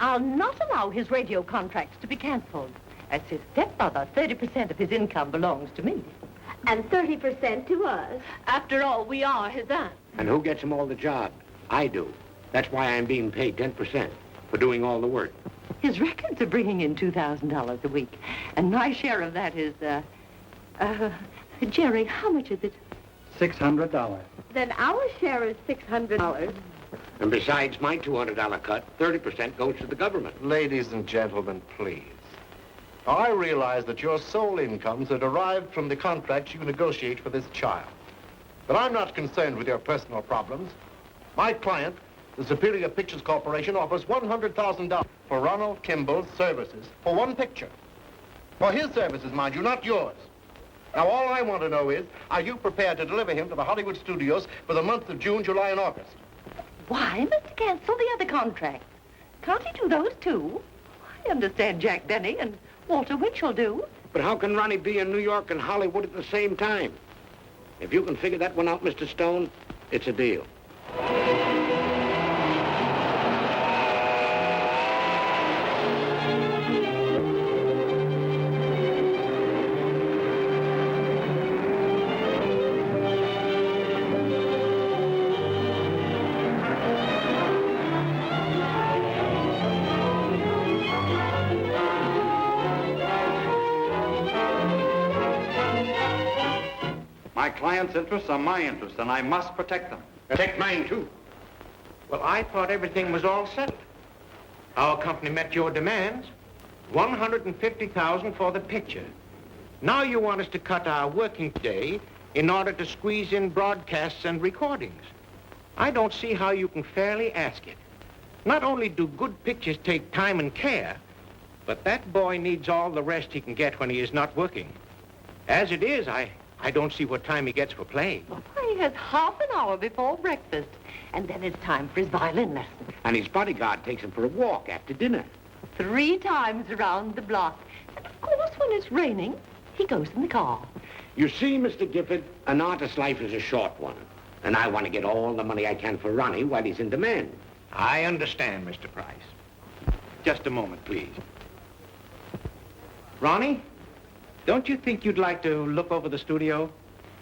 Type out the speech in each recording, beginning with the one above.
I'll not allow his radio contracts to be canceled. As his stepmother, 30% of his income belongs to me. And 30% to us. After all, we are his aunt. And who gets him all the jobs? I do. That's why I'm being paid 10% for doing all the work. His records are bringing in $2,000 a week. And my share of that is, Jerry, how much is it? $600. Then our share is $600. And besides my $200 cut, 30% goes to the government. Ladies and gentlemen, please. Now, I realize that your sole incomes are derived from the contracts you negotiate for this child. But I'm not concerned with your personal problems. My client, the Superior Pictures Corporation, offers $100,000 for Ronald Kimball's services for one picture. For his services, mind you, not yours. Now, all I want to know is, are you prepared to deliver him to the Hollywood studios for the months of June, July, and August? Why, Mr. Cancel the other contracts? Can't he do those too? I understand Jack Benny and Walter Winchell do. But how can Ronnie be in New York and Hollywood at the same time? If you can figure that one out, Mr. Stone, it's a deal. My client's interests are my interests, and I must protect them. Protect mine, too. Well, I thought everything was all settled. Our company met your demands. $150,000 for the picture. Now you want us to cut our working day in order to squeeze in broadcasts and recordings. I don't see how you can fairly ask it. Not only do good pictures take time and care, but that boy needs all the rest he can get when he is not working. As it is, I don't see what time he gets for play. Why, he has half an hour before breakfast. And then it's time for his violin lesson. And his bodyguard takes him for a walk after dinner. 3 times around the block. And of course, when it's raining, he goes in the car. You see, Mr. Gifford, an artist's life is a short one. And I want to get all the money I can for Ronnie while he's in demand. I understand, Mr. Price. Just a moment, please. Ronnie, don't you think you'd like to look over the studio?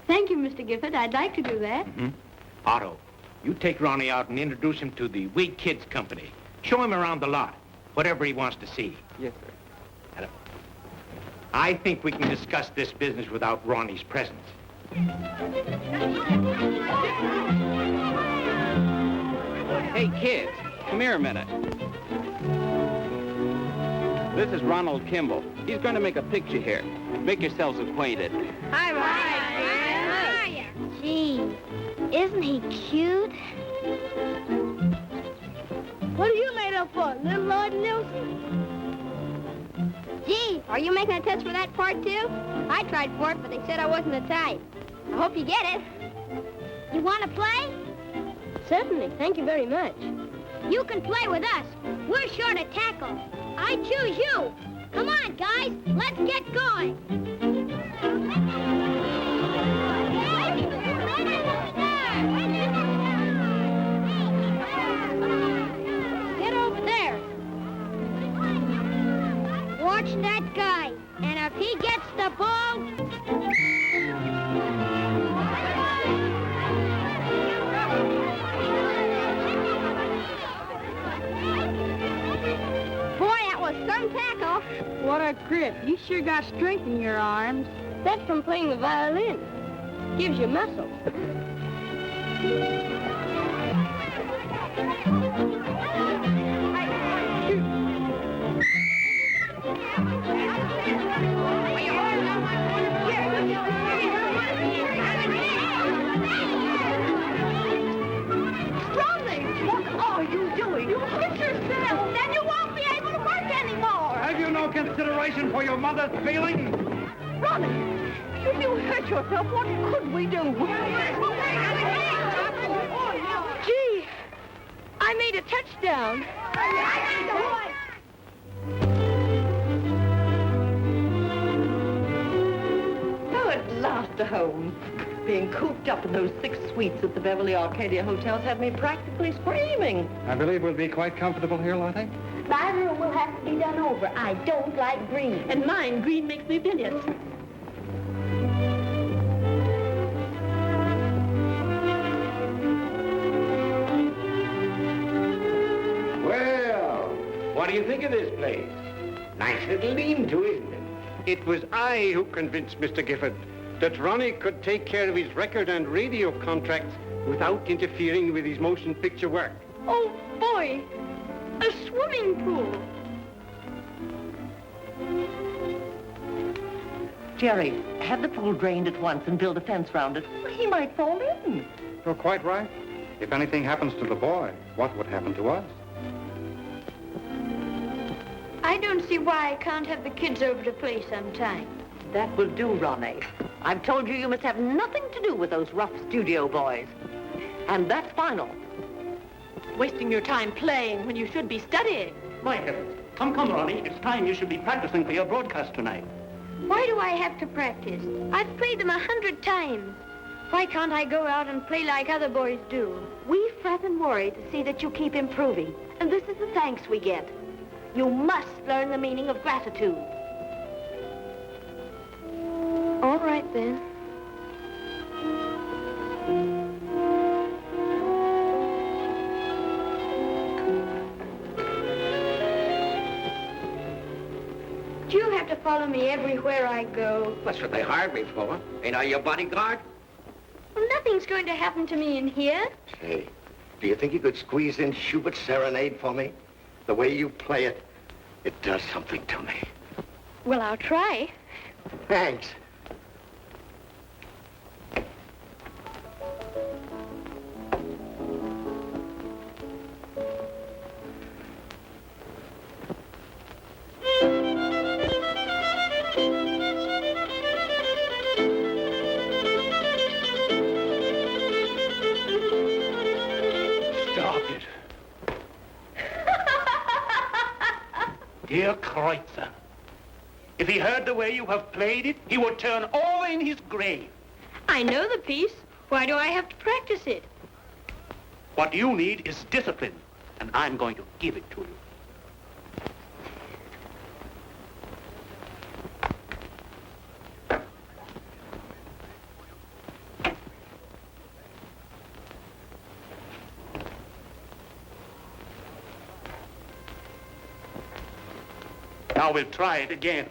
Thank you, Mr. Gifford. I'd like to do that. Mm-hmm. Otto, you take Ronnie out and introduce him to the We Kids Company. Show him around the lot, whatever he wants to see. Yes, sir. Hello. I think we can discuss this business without Ronnie's presence. Hey, kids, come here a minute. This is Ronald Kimball. He's going to make a picture here. Make yourselves acquainted. Hi, Gee, isn't he cute? What are you made up for, little Lord Nelson? Gee, are you making a test for that part, too? I tried for it, but they said I wasn't the type. I hope you get it. You want to play? Certainly. Thank you very much. You can play with us. We're short of tackle. I choose you. Come on, guys. Let's get going. Get over there. Watch that guy. And if he gets the ball... Some tackle. What a grip. You sure got strength in your arms. That's from playing the violin. Gives you muscle. Ronnie, what are you doing? You hit yourself. Then you won't be able to work anymore. Have you no consideration for your mother's feelings? Ronnie, if you hurt yourself, what could we do? Gee, I made a touchdown. Oh, at last a home. Being cooped up in those 6 suites at the Beverly Arcadia hotels had me practically screaming. I believe we'll be quite comfortable here, Lottie. My room will have to be done over. I don't like green. And mine, green makes me bilious. Well, what do you think of this place? Nice little lean-to, isn't it? It was I who convinced Mr. Gifford that Ronnie could take care of his record and radio contracts without interfering with his motion picture work. Oh, boy. A swimming pool. Jerry, have the pool drained at once and build a fence round it. He might fall in. You're quite right. If anything happens to the boy, what would happen to us? I don't see why I can't have the kids over to play sometime. That will do, Ronnie. I've told you must have nothing to do with those rough studio boys. And that's final. Wasting your time playing when you should be studying. My heavens. Come, Ronnie. It's time you should be practicing for your broadcast tonight. Why do I have to practice? I've played them 100 times. Why can't I go out and play like other boys do? We fret and worry to see that you keep improving. And this is the thanks we get. You must learn the meaning of gratitude. All right, then. Do you have to follow me everywhere I go? That's what they hired me for. Ain't I your bodyguard? Well, nothing's going to happen to me in here. Say, do you think you could squeeze in Schubert's Serenade for me? The way you play it, it does something to me. Well, I'll try. Thanks. Dear Kreutzer, if he heard the way you have played it, he would turn over in his grave. I know the piece. Why do I have to practice it? What you need is discipline, and I'm going to give it to you. Now we'll try it again.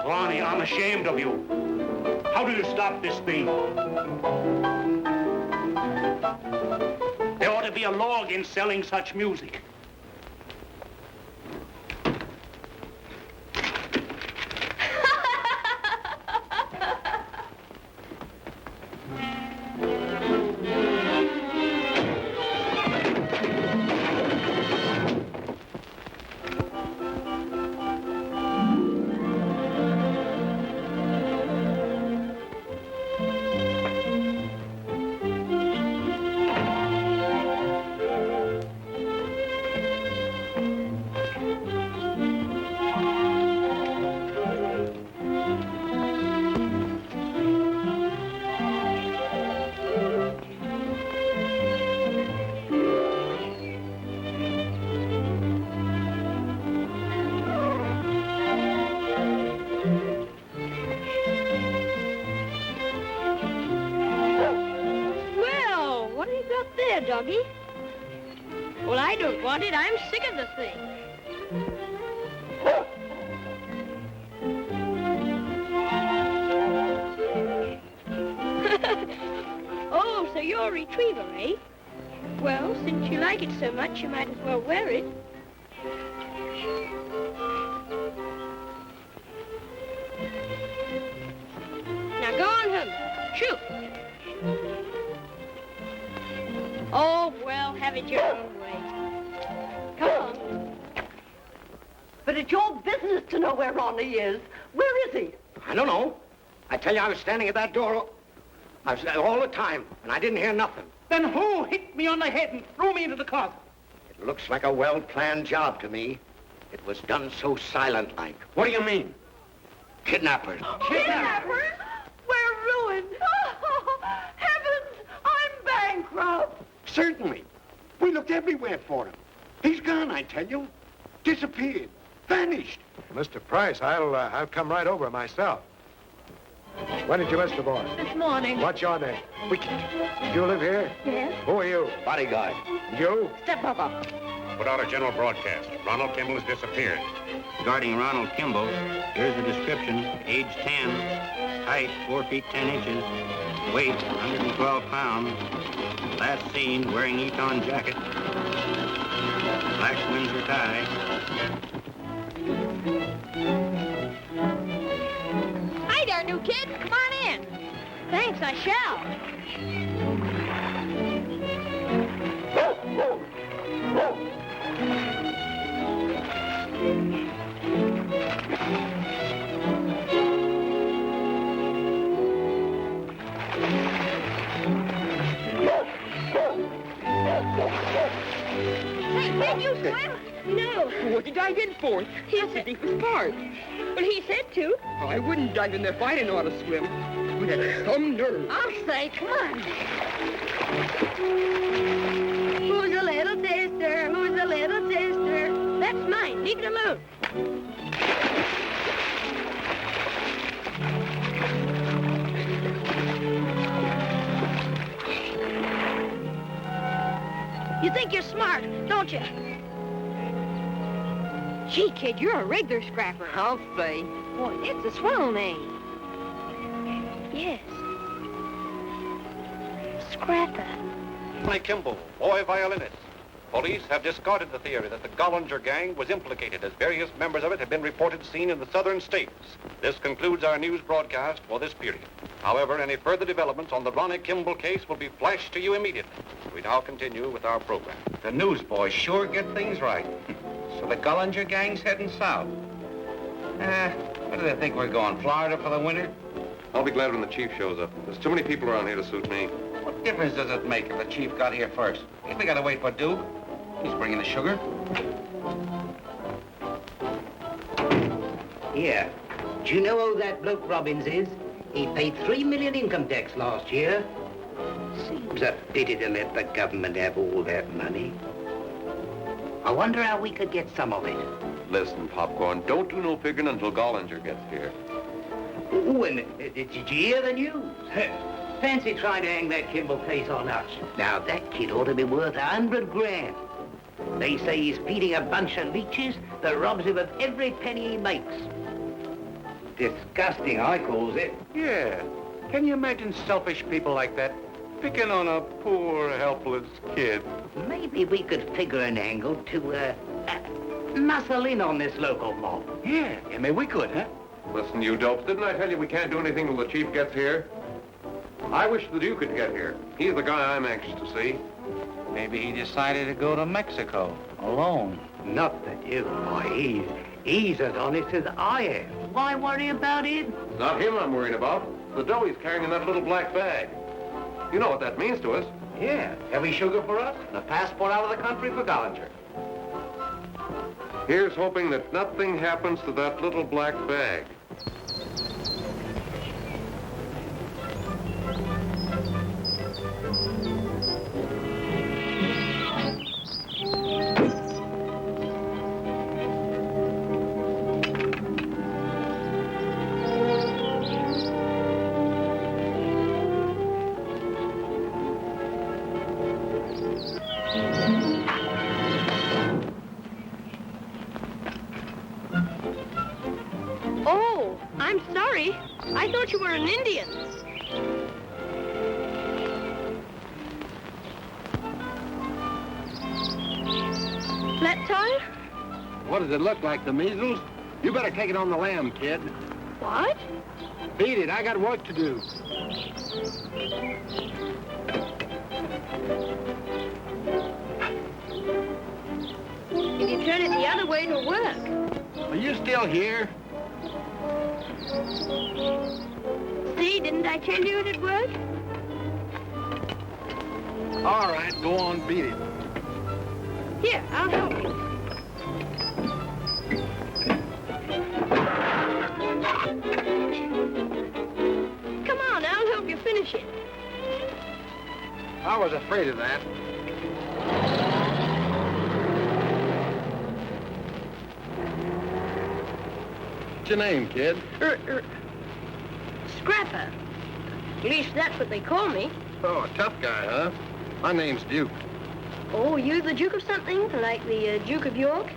Ronnie, I'm ashamed of you. How do you stop this thing? There ought to be a law against selling such music. Doggy. Well, I don't want it. I'm sick of the thing. Oh, so you're a retriever, eh? Well, since you like it so much, you might as well wear it. Now go on home. Shoot. Oh, well, have it your own way. Come on. But it's your business to know where Ronnie is. Where is he? I don't know. I tell you, I was standing at that door all the time, and I didn't hear nothing. Then who hit me on the head and threw me into the closet? It looks like a well-planned job to me. It was done so silent-like. What do you mean? Kidnappers. Kidnappers? Where Certainly. We looked everywhere for him. He's gone, I tell you. Disappeared. Vanished. Mr. Price, I'll come right over myself. When did you miss the boy? This morning. What's your name? Wicked. You live here? Yes? Who are you? Bodyguard. You? Stepmother. Put out a general broadcast. Ronald Kimball has disappeared. Regarding Ronald Kimball, here's a description. Age 10, height 4 feet 10 inches, weight 112 pounds. Last seen wearing Eton jacket, black Windsor tie. Hi there, new kid. Come on in. Thanks, I shall. Hey, can you swim? No, What did I get for? It's the deepest part. but he said to. I wouldn't dive in there if I didn't know how to swim. We'd have some nerve. I'll say, come on. Who's a little sister? Who's a little sister? That's mine. Leave it alone. You think you're smart, don't you? Gee, kid, you're a regular scrapper. I'll say. Boy, it's a swell name. Yes. Scrapper. Ronnie Kimball, boy violinist. Police have discarded the theory that the Gollinger gang was implicated, as various members of it have been reported seen in the southern states. This concludes our news broadcast for this period. However, any further developments on the Ronnie Kimball case will be flashed to you immediately. We now continue with our program. The newsboys sure get things right. So the Gollinger gang's heading south. Where do they think we're going, Florida for the winter? I'll be glad when the chief shows up. There's too many people around here to suit me. What difference does it make if the chief got here first? If we gotta wait for Duke, he's bringing the sugar. Here. Do you know who that bloke Robbins is? He paid $3 million income tax last year. Seems a pity to let the government have all that money. I wonder how we could get some of it. Listen, Popcorn, don't do no figuring until Gollinger gets here. Oh, and did you hear the news? Fancy trying to hang that Kimball case on us. Now, that kid ought to be worth 100 grand. They say he's feeding a bunch of leeches that robs him of every penny he makes. Disgusting, I calls it. Yeah. Can you imagine selfish people like that picking on a poor, helpless kid? Maybe we could figure an angle to, muscle in on this local mob. Yeah, maybe we could, huh? Listen, you dopes, didn't I tell you we can't do anything till the chief gets here? I wish the Duke could get here. He's the guy I'm anxious to see. Maybe he decided to go to Mexico alone. Not the Duke, boy. He's as honest as I am. Why worry about him? Not him I'm worried about. The dough he's carrying in that little black bag. You know what that means to us. Yeah, heavy sugar for us and a passport out of the country for Gollinger. Here's hoping that nothing happens to that little black bag. Oh, I'm sorry. I thought you were an Indian. Flat tire? What does it look like, the measles? You better take it on the lam, kid. What? Beat it, I got work to do. If you turn it the other way, it'll work. Are you still here? See, didn't I tell you it'd work? All right, go on, beat it. Here, I'll help you. Come on, I'll help you finish it. I was afraid of that. What's your name, kid? Scrapper. At least that's what they call me. Oh, a tough guy, huh? My name's Duke. Oh, you the Duke of something? Like the Duke of York?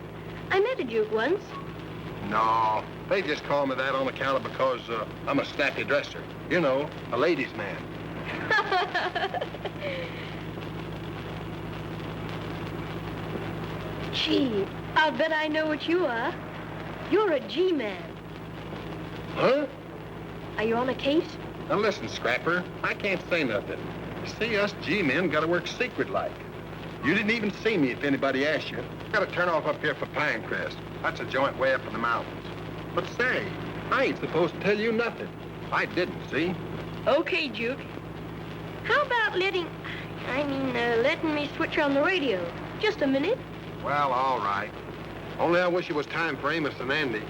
I met a Duke once. No, they just call me that on account of because I'm a snappy dresser. You know, a ladies' man. Gee, I'll bet I know what you are. You're a G-man. Huh? Are you on a case? Now listen, Scrapper, I can't say nothing. See, us G-men gotta work secret-like. You didn't even see me if anybody asked you. Gotta turn off up here for Pinecrest. That's a joint way up in the mountains. But say, I ain't supposed to tell you nothing. I didn't, see? Okay, Duke. How about letting me switch on the radio? Just a minute. Well, all right. Only I wish it was time for Amos and Andy.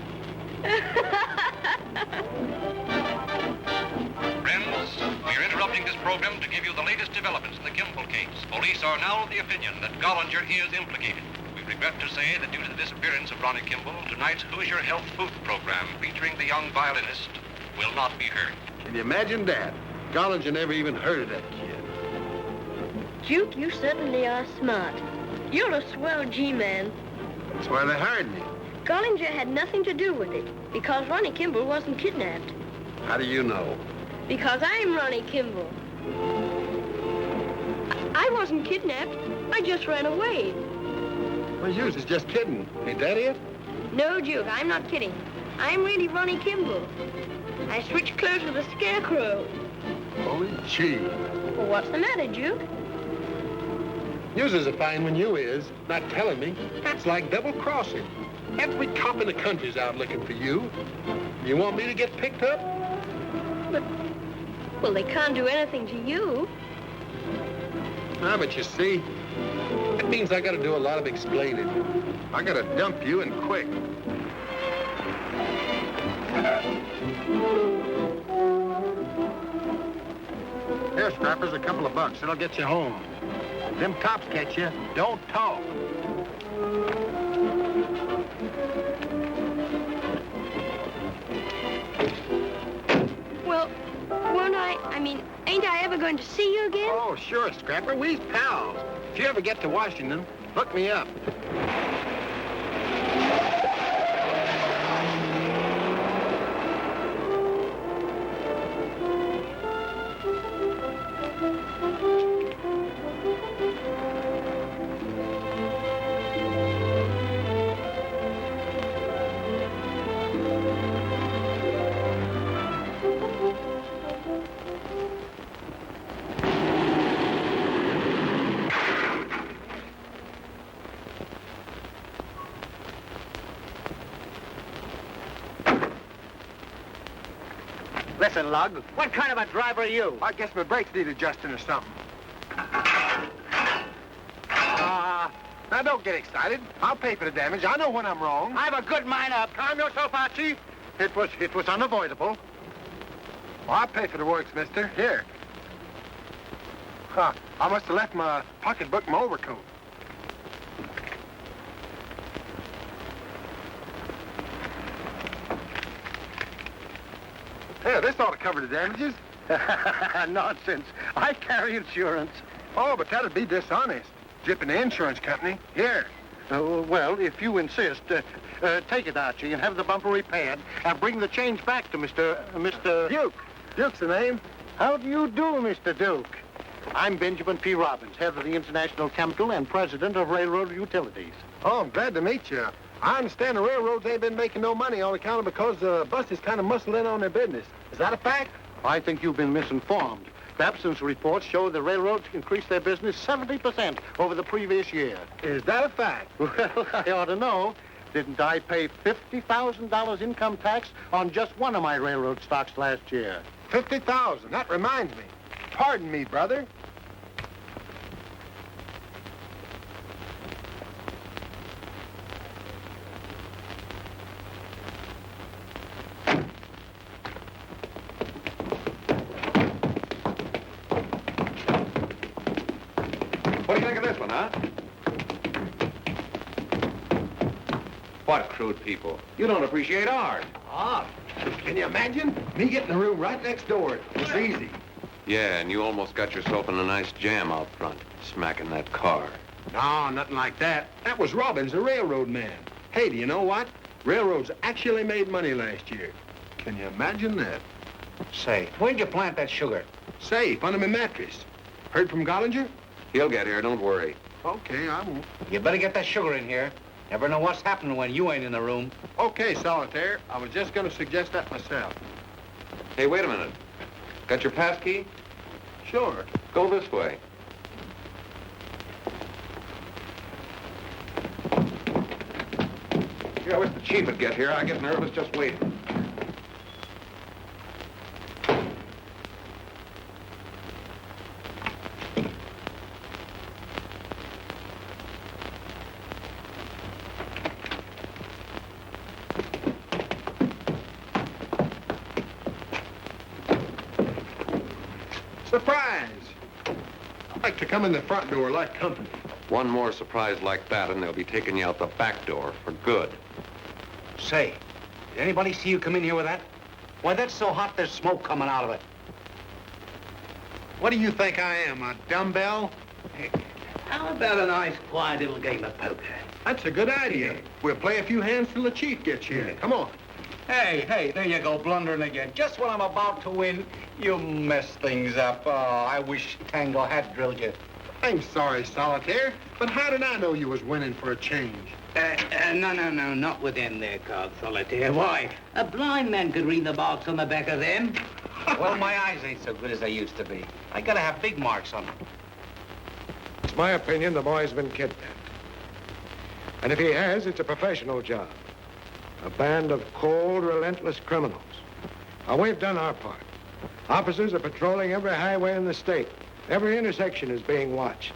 Friends, we are interrupting this program to give you the latest developments in the Kimball case. Police are now of the opinion that Gollinger is implicated. We regret to say that due to the disappearance of Ronnie Kimball, tonight's Who's Your Health Food program featuring the young violinist will not be heard. Can you imagine that? Gollinger never even heard of that kid. Duke, you certainly are smart. You're a swell G-man. That's why they hired me. Gollinger had nothing to do with it, because Ronnie Kimball wasn't kidnapped. How do you know? Because I'm Ronnie Kimball. I wasn't kidnapped. I just ran away. Well, yours is just kidding. Ain't that it? No, Duke, I'm not kidding. I'm really Ronnie Kimball. I switched clothes with a scarecrow. Holy gee. Well, what's the matter, Duke? Yours is a fine one, you is. Not telling me. That's like double-crossing. Every cop in the country's out looking for you. You want me to get picked up? Well, they can't do anything to you. Ah, but you see, that means I gotta do a lot of explaining. I gotta dump you and quick. Here, Scrappers, a couple of bucks. It'll get you home. If them cops catch you, don't talk. Well, won't ain't I ever going to see you again? Oh, sure, Scrapper. We's pals. If you ever get to Washington, look me up. Listen, Lug, what kind of a driver are you? I guess my brakes need adjusting or something. Now don't get excited. I'll pay for the damage. I know when I'm wrong. I have a good mind up. Calm yourself, Archie. It was unavoidable. Well, I'll pay for the works, mister. Here. Huh. I must have left my pocketbook in my overcoat. Here, this ought to cover the damages. Nonsense. I carry insurance. Oh, but that'd be dishonest. Jipping the insurance company. Here. Well, if you insist, take it, Archie, and have the bumper repaired, and bring the change back to Mr. Duke. Duke's the name. How do you do, Mr. Duke? I'm Benjamin P. Robbins, head of the International Chemical and president of Railroad Utilities. Oh, I'm glad to meet you. I understand the railroads ain't been making no money on account of because the buses kind of muscle in on their business. Is that a fact? I think you've been misinformed. Babson's reports show the railroads increased their business 70% over the previous year. Is that a fact? Well, I ought to know. Didn't I pay $50,000 income tax on just one of my railroad stocks last year? $50,000. That reminds me. Pardon me, brother. What do you think of this one, huh? What crude people? You don't appreciate art. Ah, can you imagine? Me getting a room right next door. It's easy. Yeah, and you almost got yourself in a nice jam out front, smacking that car. No, nothing like that. That was Robbins, the railroad man. Hey, do you know what? Railroads actually made money last year. Can you imagine that? Say, where'd you plant that sugar? Safe, under my mattress. Heard from Gollinger? He'll get here, don't worry. Okay, I won't. You better get that sugar in here. Never know what's happening when you ain't in the room. Okay, Solitaire. I was just going to suggest that myself. Hey, wait a minute. Got your pass key? Sure. Go this way. Yeah, I wish the chief would get here. I get nervous just waiting. Surprise! I like to come in the front door like company. One more surprise like that, and they'll be taking you out the back door for good. Say, did anybody see you come in here with that? Why, that's so hot there's smoke coming out of it. What do you think I am, a dumbbell? How about a nice, quiet little game of poker? That's a good idea. We'll play a few hands till the chief gets here. Come on. Hey, there you go, blundering again. Just when I'm about to win, you mess things up. Oh, I wish Tango had drilled you. I'm sorry, Solitaire, but how did I know you was winning for a change? No, not with them there cards, Solitaire. Why? A blind man could read the marks on the back of them. Well, my eyes ain't so good as they used to be. I gotta have big marks on them. It's my opinion the boy's been kidnapped. And if he has, it's a professional job. A band of cold, relentless criminals. Now, we've done our part. Officers are patrolling every highway in the state. Every intersection is being watched.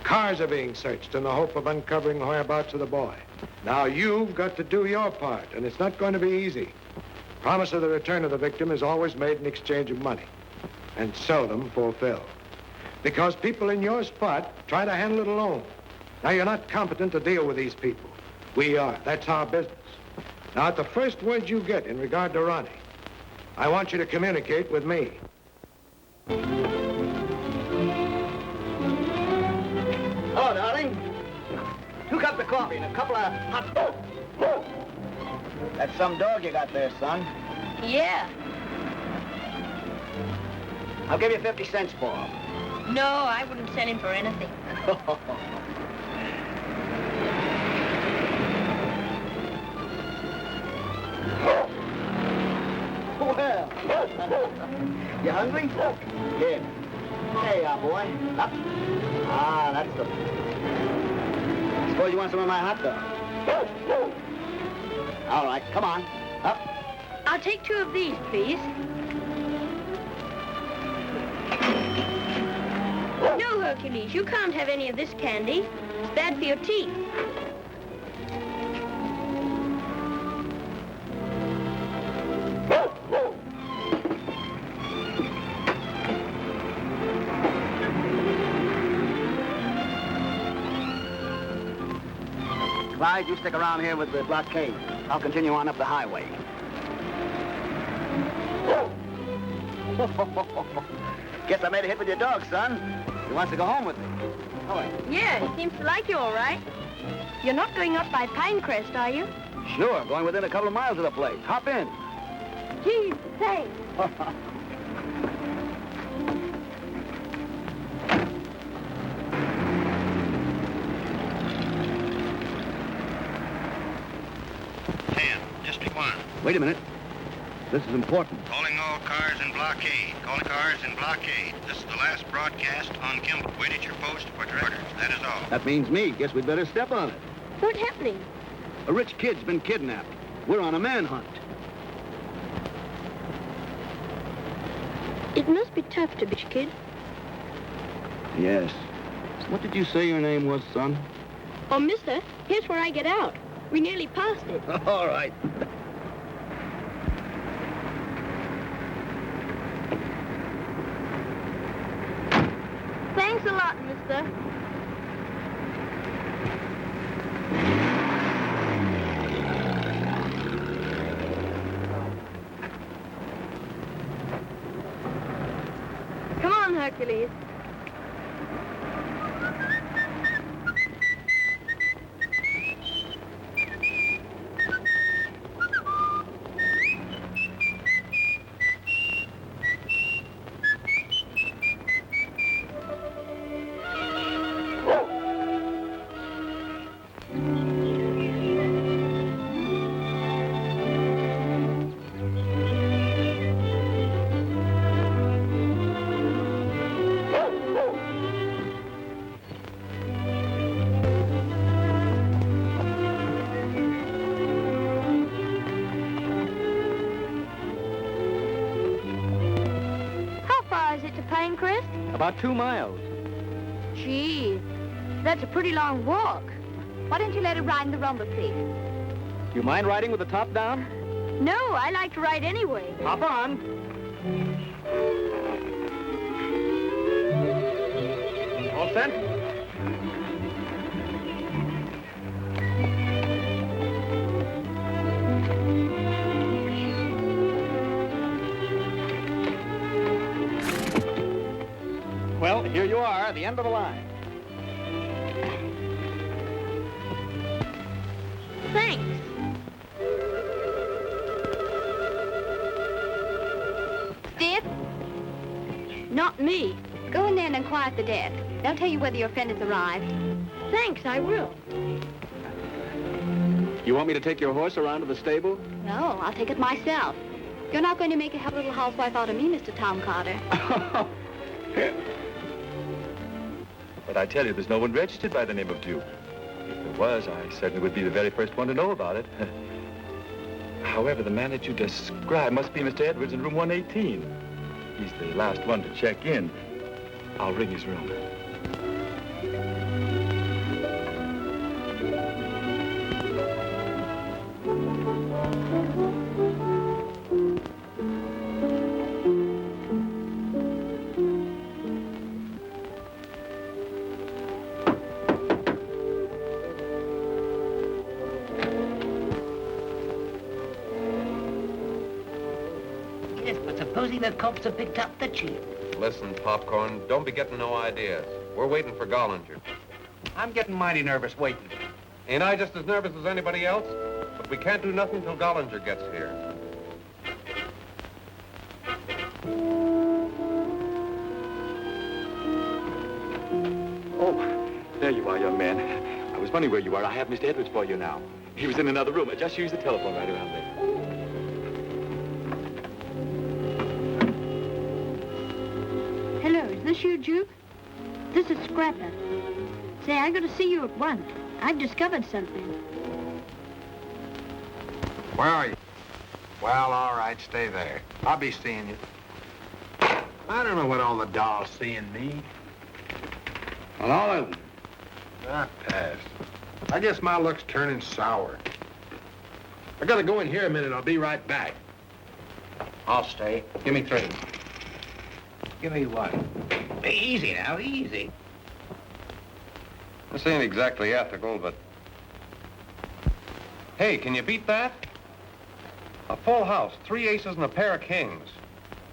Cars are being searched in the hope of uncovering the whereabouts of the boy. Now, you've got to do your part, and it's not going to be easy. Promise of the return of the victim is always made in exchange of money, and seldom fulfilled. Because people in your spot try to handle it alone. Now, you're not competent to deal with these people. We are. That's our business. Now, at the first word you get in regard to Ronnie, I want you to communicate with me. Hello, darling. 2 cups of coffee and a couple of hot... That's some dog you got there, son. Yeah. I'll give you 50 cents for him. No, I wouldn't sell him for anything. Well, you hungry? Here. Hey, boy. Up. Ah, that's the... Suppose you want some of my hot dog. All right, come on. Up. I'll take 2 of these, please. No, Hercules, you can't have any of this candy. It's bad for your teeth. Clyde, you stick around here with the blockade. I'll continue on up the highway. Guess I made a hit with your dog, son. He wants to go home with me. All right. Yeah, he seems to like you all right. You're not going up by Pinecrest, are you? Sure, going within a couple of miles of the place. Hop in. Gee, thanks. District 1. Wait a minute. This is important. Calling all cars in blockade. Calling cars in blockade. This is the last broadcast on Kimball. Wait at your post for direct orders. That is all. That means me. Guess we'd better step on it. What's happening? A rich kid's been kidnapped. We're on a manhunt. It must be tough to be a kid. Yes. What did you say your name was, son? Oh, mister, here's where I get out. We nearly passed it. All right. Thanks a lot, mister. Hercules. About 2 miles. Gee, that's a pretty long walk. Why don't you let her ride in the rumble, please? You mind riding with the top down? No, I like to ride anyway. Hop on. All set? Well, here you are, the end of the line. Thanks. Stiff? Not me. Go in there and inquire at the desk. They'll tell you whether your friend has arrived. Thanks, I will. You want me to take your horse around to the stable? No, I'll take it myself. You're not going to make a hell of a little housewife out of me, Mr. Tom Carter. But I tell you, there's no one registered by the name of Duke. If there was, I certainly would be the very first one to know about it. However, the man that you described must be Mr. Edwards in room 118. He's the last one to check in. I'll ring his room. Supposing the cops have picked up the chief. Listen, Popcorn, don't be getting no ideas. We're waiting for Gollinger. I'm getting mighty nervous waiting. Ain't I just as nervous as anybody else? But we can't do nothing till Gollinger gets here. Oh, there you are, young man. I was wondering where you were. I have Mr. Edwards for you now. He was in another room. I just used the telephone right around there. Hello, is this you, Duke? This is Scrapper. Say, I got to see you at once. I've discovered something. Where are you? Well, all right, stay there. I'll be seeing you. I don't know what all the dolls see in me. Well, all of them. Not passed. I guess my luck's turning sour. I gotta go in here a minute. I'll be right back. I'll stay. Give me 3. Give me 1. Easy now, easy. This ain't exactly ethical, but... Hey, can you beat that? A full house, 3 aces and a pair of kings.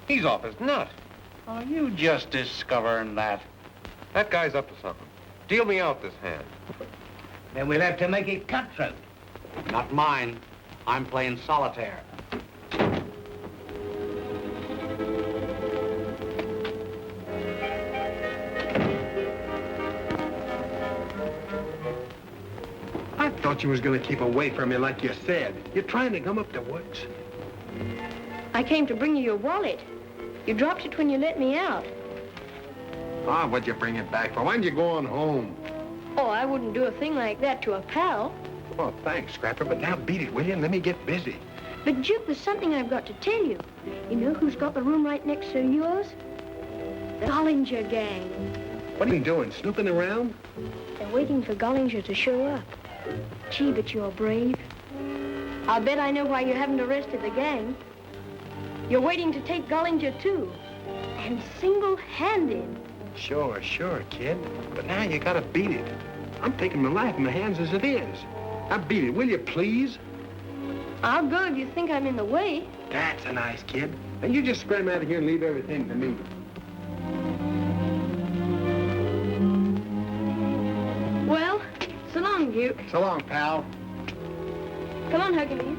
He's off his nut. Are you just discovering that? That guy's up to something. Deal me out this hand. Then we'll have to make it cutthroat. Not mine. I'm playing solitaire. I thought you was gonna keep away from me like you said. You're trying to come up the woods. I came to bring you your wallet. You dropped it when you let me out. Ah, what'd you bring it back for? Why didn't you go on home? Oh, I wouldn't do a thing like that to a pal. Oh, thanks, Scrapper, but now beat it, will you, and let me get busy. But, Duke, there's something I've got to tell you. You know who's got the room right next to yours? The Gollinger gang. What are you doing, snooping around? They're waiting for Gollinger to show up. Gee, but you're brave. I'll bet I know why you haven't arrested the gang. You're waiting to take Gollinger, too. And single-handed. Sure, kid. But now you gotta beat it. I'm taking my life in my hands as it is. Now beat it, will you, please? I'll go if you think I'm in the way. That's a nice kid. Now you just scram out of here and leave everything to me. Duke. So long, pal. Come on, Hercules.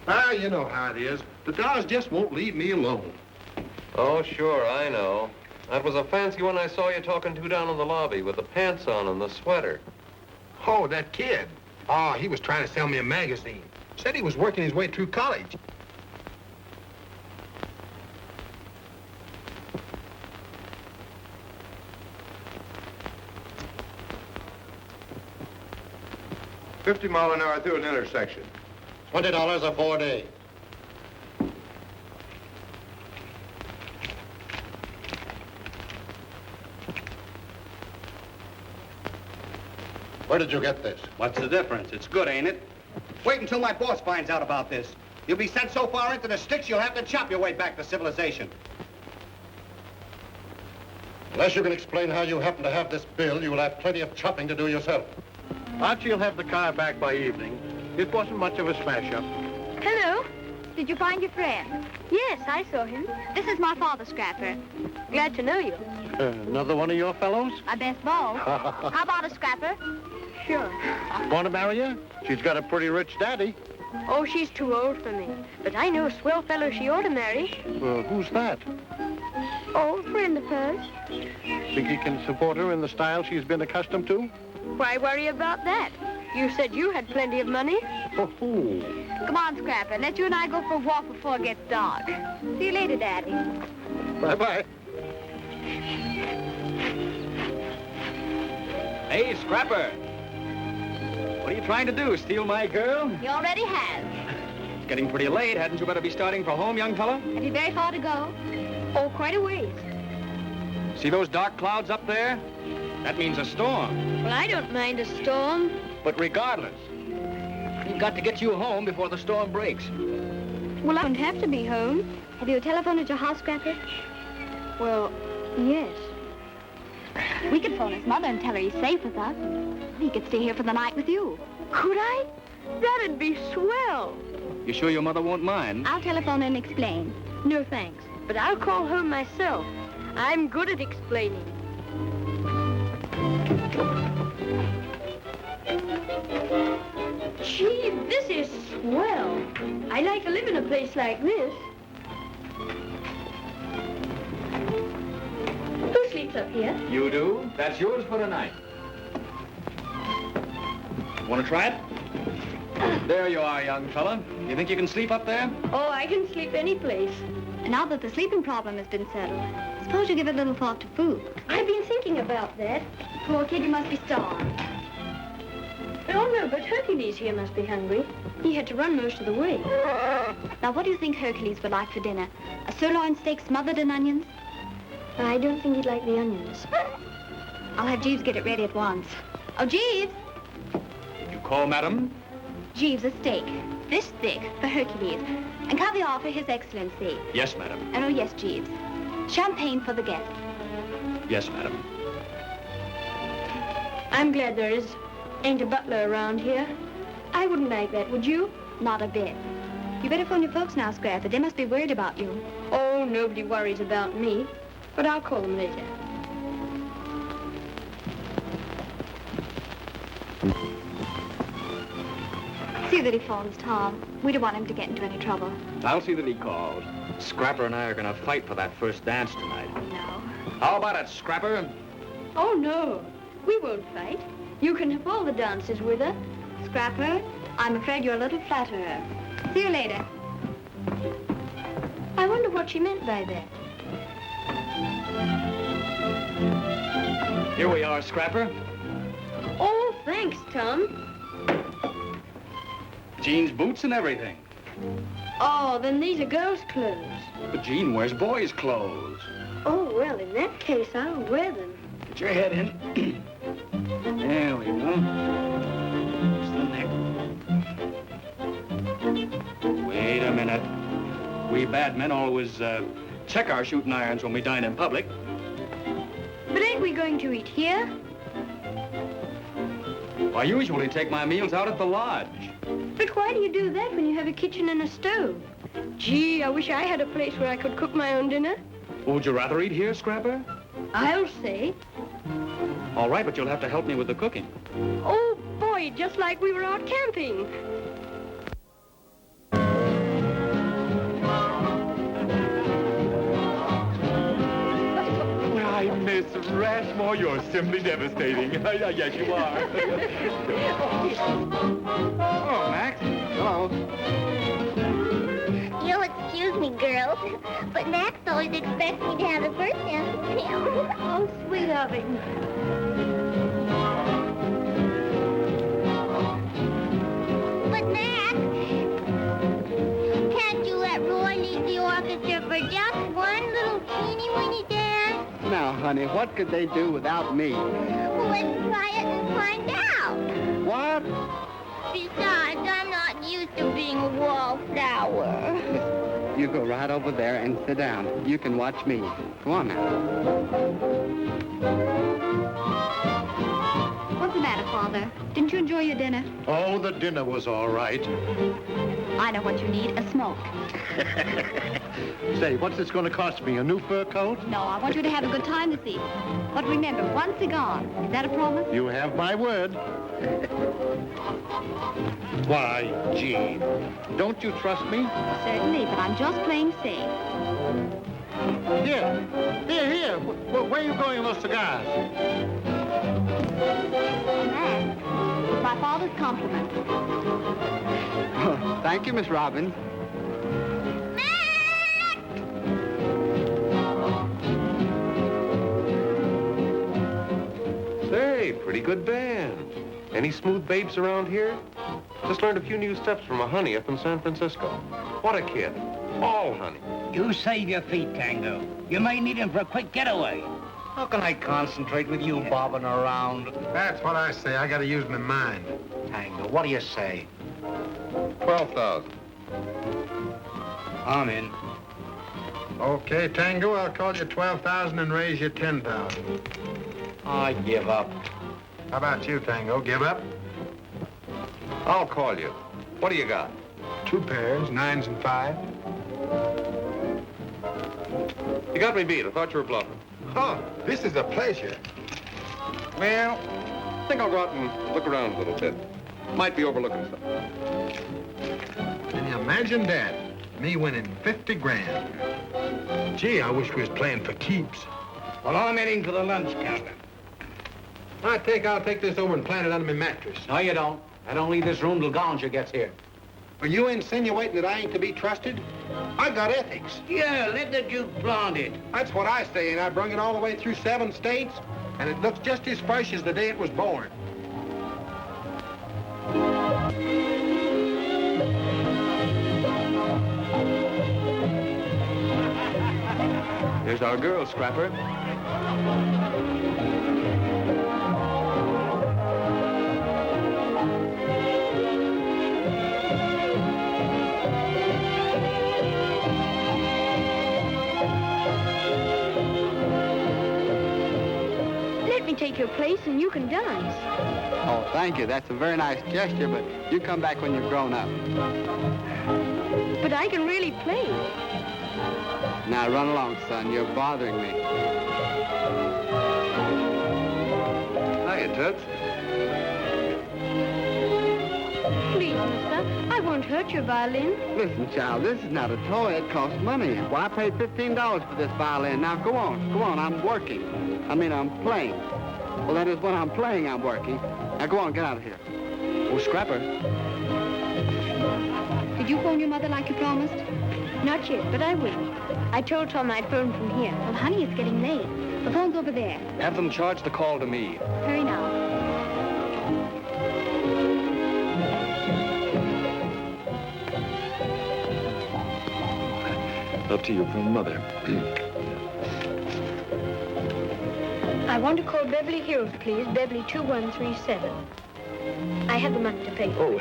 Ah, you know how it is. The dolls just won't leave me alone. Oh, sure, I know. That was a fancy one I saw you talking to down in the lobby with the pants on and the sweater. Oh, that kid. Oh, he was trying to sell me a magazine. Said he was working his way through college. $50 through an intersection. $20 a 4-day. Where did you get this? What's the difference? It's good, ain't it? Wait until my boss finds out about this. You'll be sent so far into the sticks, you'll have to chop your way back to civilization. Unless you can explain how you happen to have this bill, you will have plenty of chopping to do yourself. Archie'll have the car back by evening. It wasn't much of a smash-up. Hello. Did you find your friend? Yes, I saw him. This is my father, Scrapper. Glad to know you. Another one of your fellows? My best beau. How about a Scrapper? Sure. Want to marry her? She's got a pretty rich daddy. Oh, she's too old for me. But I know a swell fellow she ought to marry. Who's that? Oh, a friend of hers. Think he can support her in the style she's been accustomed to? Why worry about that? You said you had plenty of money. Oh. Come on, Scrapper. Let you and I go for a walk before it gets dark. See you later, Daddy. Bye-bye. Hey, Scrapper. What are you trying to do, steal my girl? You already have. It's getting pretty late. Hadn't you better be starting for home, young fella? Have you very far to go? Oh, quite a ways. See those dark clouds up there? That means a storm. Well, I don't mind a storm. But regardless, we've got to get you home before the storm breaks. Well, I don't have to be home. Have you telephoned at your house, Scrapper? Well, yes. We could phone his mother and tell her he's safe with us. He could stay here for the night with you. Could I? That'd be swell. You sure your mother won't mind? I'll telephone and explain. No, thanks. But I'll call home myself. I'm good at explaining. Gee, this is swell. I'd like to live in a place like this. Who sleeps up here? You do? That's yours for tonight. Want to try it? There you are, young fella. You think you can sleep up there? Oh, I can sleep any place. And now that the sleeping problem has been settled, suppose you give a little thought to food. I've been thinking about that. Poor kid, you must be starved. Oh, no, but Hercules here must be hungry. He had to run most of the way. Now, what do you think Hercules would like for dinner? A sirloin steak smothered in onions? I don't think he'd like the onions. I'll have Jeeves get it ready at once. Oh, Jeeves! You call, madam? Jeeves, a steak. This thick for Hercules. And caviar for His Excellency. Yes, madam. And oh, yes, Jeeves. Champagne for the guests. Yes, madam. I'm glad there ain't a butler around here. I wouldn't like that, would you? Not a bit. You better phone your folks now, Scrapper. They must be worried about you. Oh, nobody worries about me. But I'll call them later. See that he phones Tom. We don't want him to get into any trouble. I'll see that he calls. Scrapper and I are going to fight for that first dance tonight. No. How about it, Scrapper? Oh, no. We won't fight. You can have all the dances with her. Scrapper, I'm afraid you're a little flatterer. See you later. I wonder what she meant by that. Here we are, Scrapper. Oh, thanks, Tom. Jean's boots and everything. Oh, then these are girls' clothes. But Jean wears boys' clothes. Oh, well, in that case, I'll wear them. Get your head in. There we go. Just the neck. Wait a minute. We bad men always check our shooting irons when we dine in public. But ain't we going to eat here? I usually take my meals out at the lodge. But why do you do that when you have a kitchen and a stove? Gee, I wish I had a place where I could cook my own dinner. Would you rather eat here, Scrapper? I'll say. All right, but you'll have to help me with the cooking. Oh, boy, just like we were out camping. Why, Miss Rashmore, you're simply devastating. Yes, you are. Oh, Max. Hello. You'll excuse me, girls, but Max always expects me to have the first dance with him. Oh, sweet of him. But Max, can't you let Roy lead the orchestra for just one little teeny-weeny dance? Now, honey, what could they do without me? Well, let's try it and find out. What? Besides, I'm not used to being a wallflower. You go right over there and sit down. You can watch me. Come on now. What's the matter, Father? Didn't you enjoy your dinner? Oh, the dinner was all right. I know what you need, a smoke. Say, what's this going to cost me, a new fur coat? No, I want you to have a good time this evening. But remember, one cigar. Is that a promise? You have my word. Why, Jean, don't you trust me? Certainly, but I'm just playing safe. Here. Where are you going with those cigars? Max, it's my father's compliment. Oh, thank you, Miss Robbins. Say, pretty good band. Any smooth babes around here? Just learned a few new steps from a honey up in San Francisco. What a kid. All honey. You save your feet, Tango. You may need him for a quick getaway. How can I concentrate with you bobbing around? That's what I say. I got to use my mind. Tango, what do you say? 12,000. I'm in. Okay, Tango, I'll call you 12,000 and raise you 10,000. I give up. How about you, Tango? Give up? I'll call you. What do you got? 2 pairs, 9s and 5. You got me beat. I thought you were bluffing. Oh, this is a pleasure. Well, I think I'll go out and look around a little bit. Might be overlooking something. Can you imagine that? Me winning 50 grand. Gee, I wish we was playing for keeps. Well, I'm heading to the lunch counter. I'll take this over and plant it under my mattress. No, you don't. I don't leave this room till Gollinger gets here. Are you insinuating that I ain't to be trusted? I got ethics. Yeah, let the Duke flaunt it. That's what I say, and I brung it all the way through 7 states, and it looks just as fresh as the day it was born. Here's our girl, Scrapper. Let me take your place and you can dance. Oh, thank you. That's a very nice gesture, but you come back when you've grown up. But I can really play. Now run along, son. You're bothering me. Hiya, Toots. Please, mister, I won't hurt your violin. Listen, child, this is not a toy. It costs money. Well, I paid $15 for this violin. Now, go on. I'm working. I'm playing. Well, that is when I'm playing, I'm working. Now, go on, get out of here. Oh, Scrapper. Did you phone your mother like you promised? Not yet, but I will. I told Tom I'd phone from here. Well, honey, it's getting late. The phone's over there. Have them charge the call to me. Hurry now. Up to you from Mother. I want to call Beverly Hills, please. Beverly 2137. I have the money to pay. Oh,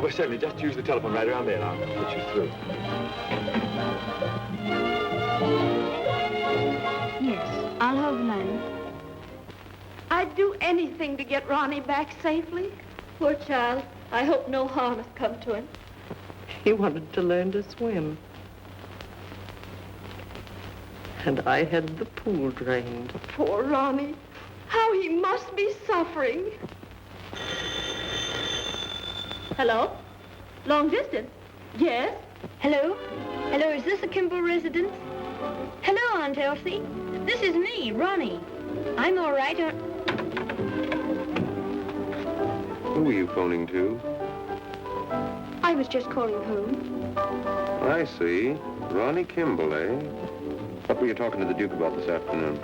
well, certainly. Just use the telephone right around there and I'll put you through. Yes, I'll hold the line. I'd do anything to get Ronnie back safely. Poor child. I hope no harm has come to him. He wanted to learn to swim. And I had the pool drained. Poor Ronnie. How he must be suffering. Hello? Long distance? Yes? Hello? Hello, is this a Kimball residence? Hello, Aunt Elsie. This is me, Ronnie. I'm all right. Who are you phoning to? I was just calling home. I see. Ronnie Kimball, eh? What were you talking to the Duke about this afternoon?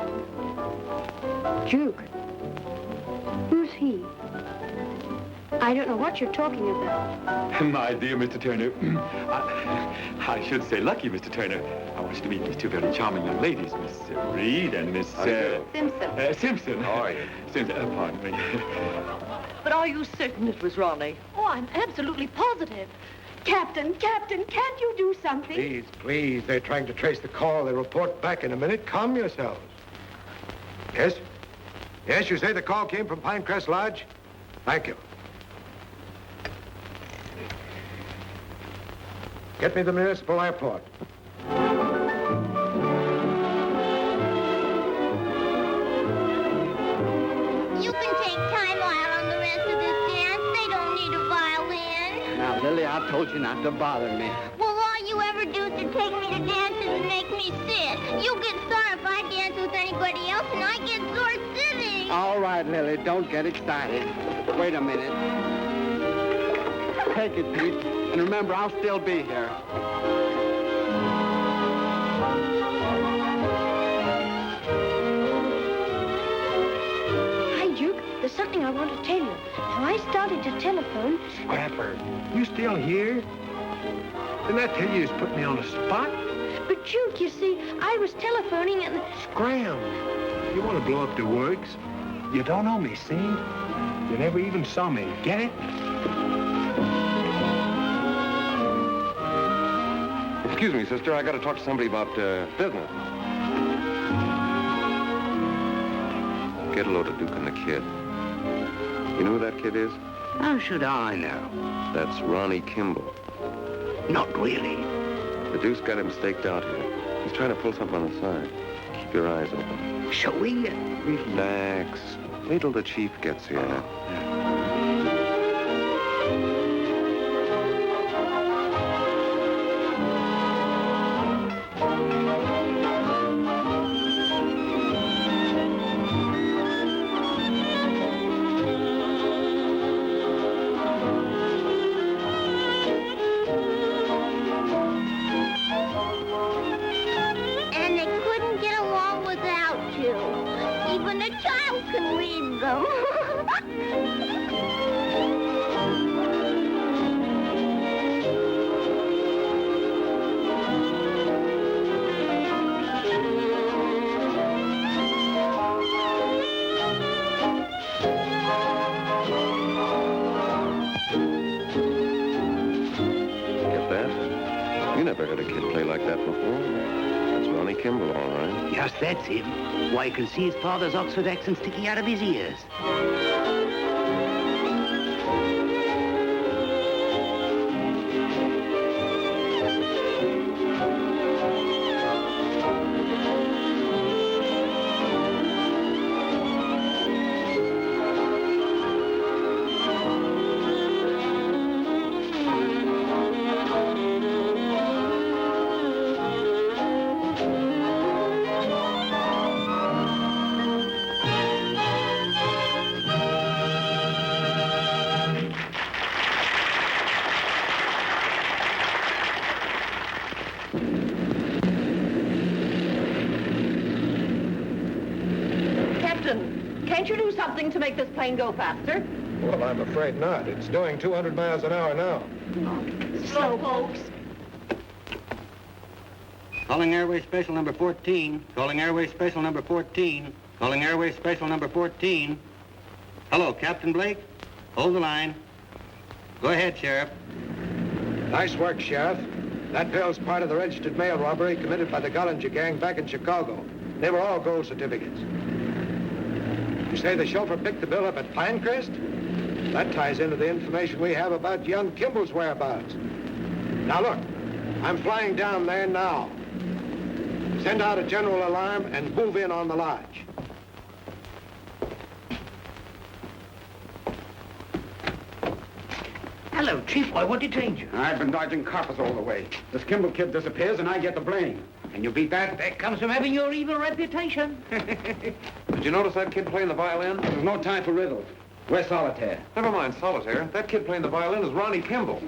Duke? Who's he? I don't know what you're talking about. My dear Mr. Turner, I should say lucky, Mr. Turner. I want you to meet these two very charming young ladies, Miss Reed and Miss... Simpson. Simpson. How are you? Simpson, pardon me. But are you certain it was Ronnie? Oh, I'm absolutely positive. Captain, can't you do something? Please, they're trying to trace the call. They'll report back in a minute. Calm yourselves. Yes? Yes, you say the call came from Pinecrest Lodge? Thank you. Get me the municipal airport. You can take time out on the rest of this dance. They don't need a violin. Now, Lily, I told you not to bother me. Well, all you ever do is to take me to dances and make me sit. You get sore if I dance with anybody else, and I get sore sitting. All right, Lily, don't get excited. Wait a minute. Take it, Pete. And remember, I'll still be here. Hi, Duke. There's something I want to tell you. Now, I started to telephone. Scrapper, you still here? Didn't I tell you he's put me on the spot? But, Duke, you see, I was telephoning and... Scram! You want to blow up the works? You don't know me, see? You never even saw me. Get it? Excuse me, sister. I got to talk to somebody about business. Get a load of Duke and the kid. You know who that kid is? How should I know? That's Ronnie Kimball. Not really. The Duke's got him staked out here. He's trying to pull something on the side. Keep your eyes open. Shall we? Relax. Wait till the chief gets here. And they couldn't get along without you. Even a child can read them. Get that? You never heard a kid play like that before. That's Ronnie Kimball, all right. Yes, that's him. Why, you can see his father's Oxford accent sticking out of his ears. Captain, can't you do something to make this plane go faster? Well, I'm afraid not. It's doing 200 miles an hour now. Slow, folks. Calling Airway Special number 14. Calling Airway Special number 14. Calling Airway Special number 14. Hello, Captain Blake. Hold the line. Go ahead, Sheriff. Nice work, Sheriff. That bill's part of the registered mail robbery committed by the Gollinger gang back in Chicago. They were all gold certificates. You say the chauffeur picked the bill up at Pinecrest? That ties into the information we have about young Kimball's whereabouts. Now look, I'm flying down there now. Send out a general alarm and move in on the lodge. Hello, Chief. Why, what detained you? I've been dodging coppers all the way. This Kimball kid disappears and I get the blame. Can you beat that? That comes from having your evil reputation. Did you notice that kid playing the violin? There's no time for riddles. We're solitaire. Never mind solitaire. That kid playing the violin is Ronnie Kimball.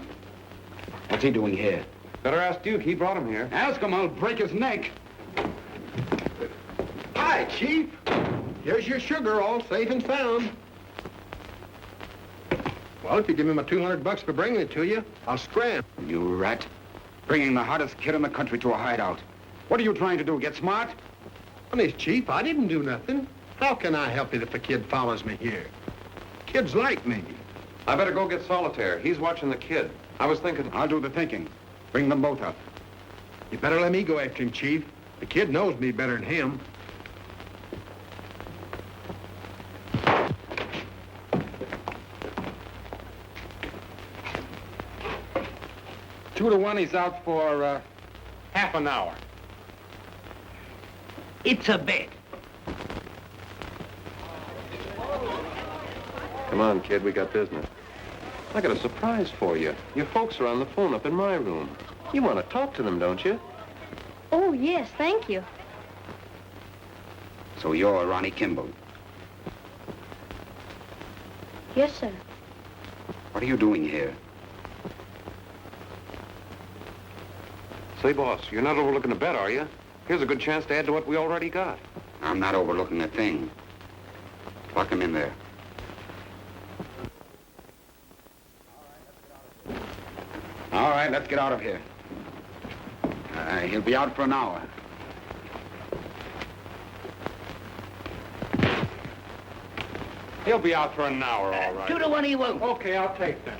What's he doing here? Better ask Duke. He brought him here. Ask him, I'll break his neck. Hi, Chief. Here's your sugar, all safe and sound. Well, if you give me my $200 for bringing it to you, I'll scram. You rat. Bringing the hottest kid in the country to a hideout. What are you trying to do, get smart? Honest, Chief, I didn't do nothing. How can I help it if a kid follows me here? Kids like me. I better go get solitaire. He's watching the kid. I was thinking... I'll do the thinking. Bring them both up. You better let me go after him, Chief. The kid knows me better than him. Two to one, he's out for half an hour. It's a bet. Come on, kid. We got business. I got a surprise for you. Your folks are on the phone up in my room. You want to talk to them, don't you? Oh, yes, thank you. So you're Ronnie Kimball. Yes, sir. What are you doing here? Say, boss, you're not overlooking a bet, are you? Here's a good chance to add to what we already got. I'm not overlooking a thing. Lock him in there. All right, let's get out of here. He'll be out for an hour. He'll be out for an hour, all right. 2 to 1 he won't. Okay, I'll take that.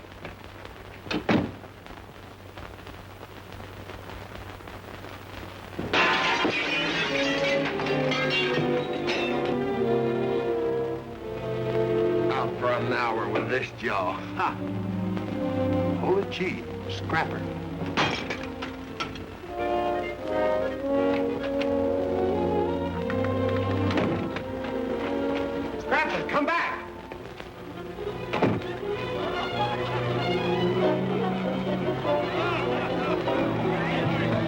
Out for an hour with this jaw. Ha! Hold it, Chief. Scrapper. Scrapper, come back!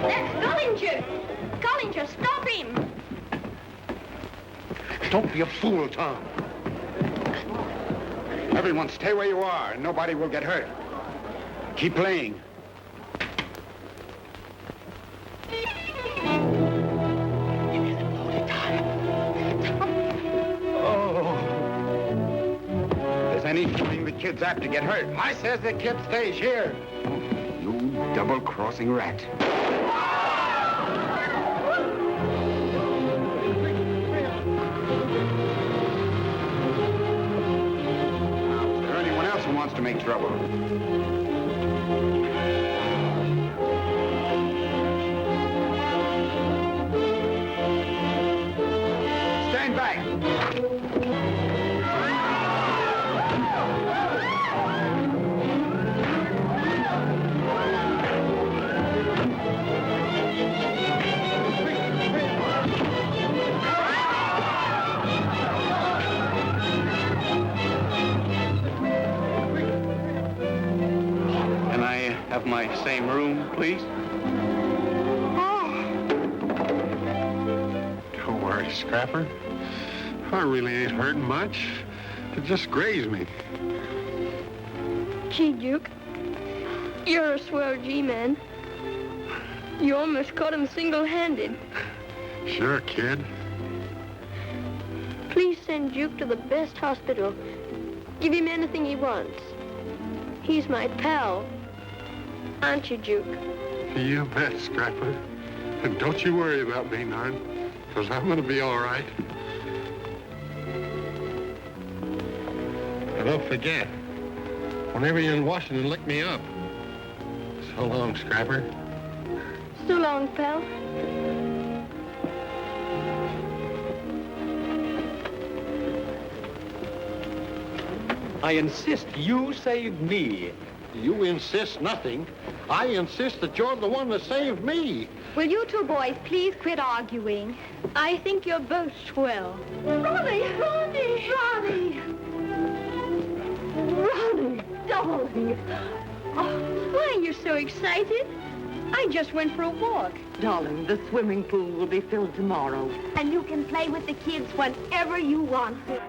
That's Gullinger! Gullinger, stop him! Don't be a fool, Tom. Everyone stay where you are, and nobody will get hurt. Keep playing. If there's any feeling the kid's apt to get hurt. I says the kid stays here. You double-crossing rat. Is there anyone else who wants to make trouble? Stand back. Can I have my same room, please? Don't worry, Scrapper. I really ain't hurting much. It just grazed me. Gee, Duke, you're a swell G-man. You almost caught him single-handed. Sure, kid. Please send Duke to the best hospital. Give him anything he wants. He's my pal. Aren't you, Duke? You bet, Scrapper. And don't you worry about me, Narn, because I'm going to be all right. And don't forget, whenever you're in Washington, lick me up. So long, Scrapper. So long, pal. I insist you save me. You insist nothing. I insist that you're the one that saved me. Will you two boys please quit arguing? I think you're both swell. Ronnie! Ronnie! Ronnie! Ronnie, darling. Oh, why, you're so excited. I just went for a walk. Darling, the swimming pool will be filled tomorrow. And you can play with the kids whenever you want to.